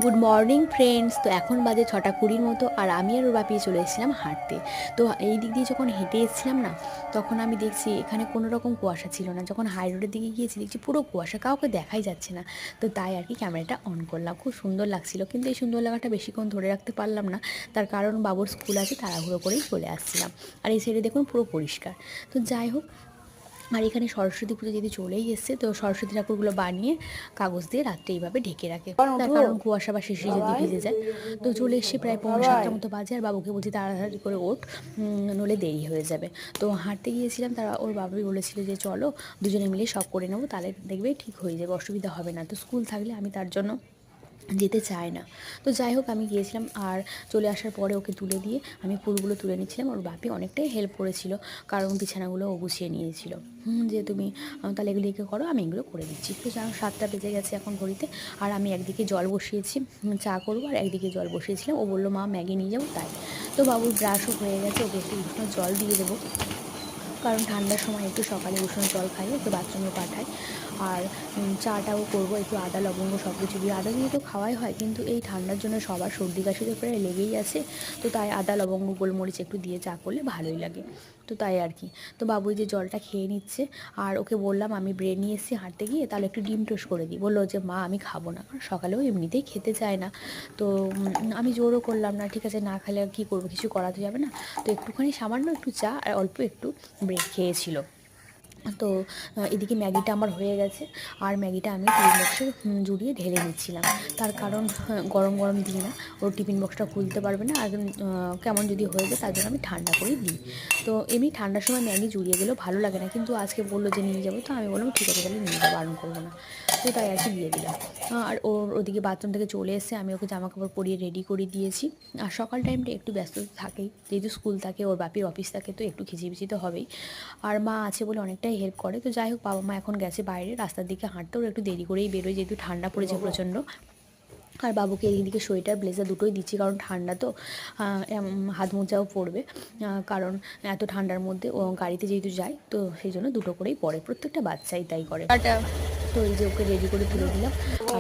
Good morning friends. তো এখন বাজে 6:20 মতো, আর আমি আর ওর বাপি চলে এসেছিলাম হাঁটতে। তো এই দিক দিয়ে যখন হেঁটে এসেছিলাম না, তখন আমি দেখছি এখানে কোনো রকম কুয়াশা ছিল না। যখন হাই রোডের দিকে গিয়েছি দেখছি পুরো কুয়াশা, কাউকে দেখাই যাচ্ছে না। তো তাই আর কি ক্যামেরাটা অন করলাম। খুব সুন্দর লাগছিল, কিন্তু এই সুন্দর লাগাটা বেশিক্ষণ ধরে রাখতে পারলাম না, তার কারণ বাবুর স্কুল আছে, তাড়াহুড়ো করেই চলে আসছিলাম। আর এই সাইডে দেখুন পুরো পরিষ্কার। তো যাই হোক, আর এখানে সরস্বতী পুজো যদি চলেই এসছে, তো সরস্বতী ঠাকুরগুলো বানিয়ে কাগজ দিয়ে রাত্রে এইভাবে ঢেকে রাখে, তার কারণ কুয়াশা বা শিশি যদি ভিজে যায়। তো চলে এসে প্রায় 6:45 মতো বাজে, আর বাবুকে বলছি তাড়াতাড়ি করে ওঠ, নলে দেরি হয়ে যাবে। তো হাঁটতে গিয়েছিলাম, তারা ওর বাবাই বলেছিল যে চলো দুজনে মিলে সব করে নেবো, তাহলে দেখবে ঠিক হয়ে যাবে, অসুবিধা হবে না। তো স্কুল থাকলে আমি তার জন্য যেতে চায় না। তো যাই হোক, আমি গিয়েছিলাম, আর চলে আসার পরে ওকে তুলে দিয়ে আমি ফুলগুলো তুলে নিচ্ছিলাম। ওর বাপি অনেকটাই হেল্প করেছিল, কারণ বিছানাগুলো ও গুছিয়ে নিয়েছিল। যে তুমি তাহলে এগুলিকে করো, আমি এগুলো করে দিচ্ছি। তো যা 7টা বেজে গেছে এখন ঘড়িতে, আর আমি একদিকে জল বসিয়েছি, চা করবো, আর একদিকে জল বসিয়েছিলাম। ও বললো মা ম্যাগি নিয়ে যাবো, তাই। তো বাবুর ব্রাশও হয়ে গেছে, ওকে একটু উষ্ণ জল দিয়ে দেবো, কারণ ঠান্ডার সময় একটু সকালে উষ্ণ জল খাই, ওকে বাথরুমে পাঠাই। আর চাটাও করবো একটু আদা লবঙ্গ সব কিছু দিয়ে। আদা দিয়ে তো খাওয়াই হয়, কিন্তু এই ঠান্ডার জন্য সবার সর্দি কাশি তো প্রায় লেগেই আছে। তো তাই আদা লবঙ্গ গোলমরিচ একটু দিয়ে চা করলে ভালোই লাগে। তো তাই আর কি। তো বাবুই যে জলটা খেয়ে নিচ্ছে, আর ওকে বললাম আমি ব্রেড নিয়ে এসেছি হাঁটতে গিয়ে, তাহলে একটু ডিম টোস্ট করে দিই। বললো যে মা আমি খাবো না, কারণ সকালেও এমনিতেই খেতে চায় না। তো আমি জোরও করলাম না, ঠিক আছে না খেলে আর কী করবো, কিছু করাতে যাবে না। তো একটুখানি সামান্য একটু চা আর অল্প একটু ব্রেড খেয়েছিল। তো এদিকে ম্যাগিটা আমার হয়ে গেছে, আর ম্যাগিটা আমি টিফিন বক্সে জুড়িয়ে ঢেলে নিচ্ছিলাম। তার কারণ গরম গরম দিই না, ওর টিফিন বক্সটা খুলতে পারবে না, আর কেমন যদি হয়ে যায় তার জন্য আমি ঠান্ডা করেই দিই। তো এমনি ঠান্ডার সময় ম্যাগি জুড়িয়ে গেলেও ভালো লাগে না, কিন্তু আজকে বললো যে নিয়ে যাবো, তো আমি বললাম ঠিক আছে তাহলে নিয়ে যাবো, বারণ করবো না। তো তাই আর কি দিয়ে দিলাম। আর ওর ওদিকে বাথরুম থেকে চলে এসে আমি ওকে জামা কাপড় পরিয়ে রেডি করে দিয়েছি। আর সকাল টাইমটা একটু ব্যস্ত থাকেই, যেহেতু স্কুল থাকে, ওর বাপির অফিস থাকে, তো একটু খিচিবিচি তো হবেই। আর মা আছে বলে অনেকটাই হেল্প করে। তো যাই হোক, বাবা মা এখন গেছে বাইরে রাস্তার দিকে হাঁটতে, ওরা একটু দেরি করেই বেরোয়, যেহেতু ঠান্ডা পড়েছে প্রচণ্ড। আর বাবুকে এইদিকে সোয়েটার ব্লেজার দুটোই দিচ্ছি, কারণ ঠান্ডা তো, হাত মোজাও পরবে, কারণ এত ঠান্ডার মধ্যে ও গাড়িতে যেহেতু যায়, তো সেই জন্য দুটো করেই পরে, প্রত্যেকটা বাচ্চাই তাই করে। তো এই যে ওকে রেডি করে তুলে দিলাম,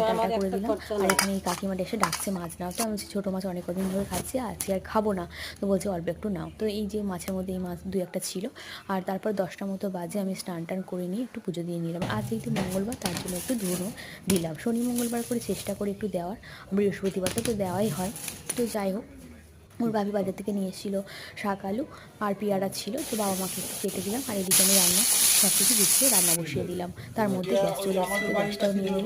টাটা করে দিলাম। আর এখানে এই কাকিমাটা এসে ডাকছে মাছ নাও, তো আমি বলছি ছোটো মাছ অনেক কদিন ধরে খাচ্ছি, আজকে আর খাবো না। তো বলছে অল্প একটু নাও। তো এই যে মাছের মধ্যে এই মাছ দু একটা ছিল। আর তারপর 10টা মতো বাজে আমি স্নান টান করে নিয়ে একটু পুজো দিয়ে নিলাম। আজ যেহেতু মঙ্গলবার, তার জন্য একটু ধুনো দিলাম। শনি মঙ্গলবার করে চেষ্টা করি একটু দেওয়ার, বৃহস্পতিবারটা তো দেওয়াই হয়। তো যাই হোক, ওর বাপি বাজার থেকে নিয়ে এসেছিলো শাক আলু আর পেয়ারা ছিল, তো বাবা মাকে একটু কেটে দিলাম। আর এদিকে আমি রান্না সব কিছু গুছিয়ে রান্না বসিয়ে দিলাম, তার মধ্যে গ্যাস চলে আসছে, তো গ্যাসটাও নিয়ে নিলাম।